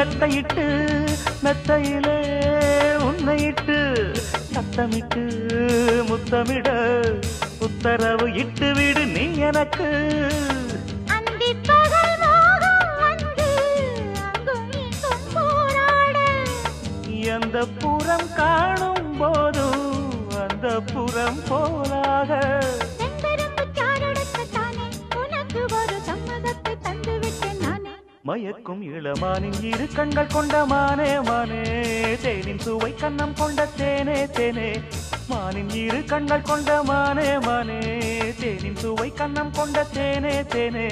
மெத்தையிட்டு மெத்தையிலே உன்னையிட்டு சத்தமிட்டு முத்தமிட உத்தரவு இட்டு விடு நீ எனக்கு எந்த புறம் காணும் போதும் அந்த புறம் போலாக மயக்கும் இளமானின் இரு கண்கள் கொண்ட மானே மானே தேனின் சுவை கண்ணம் கொண்ட தேனே தேனே மானின் இரு கண்கள் கொண்ட மானே மானே தேனின் சுவை கண்ணம் கொண்ட தேனே தேனே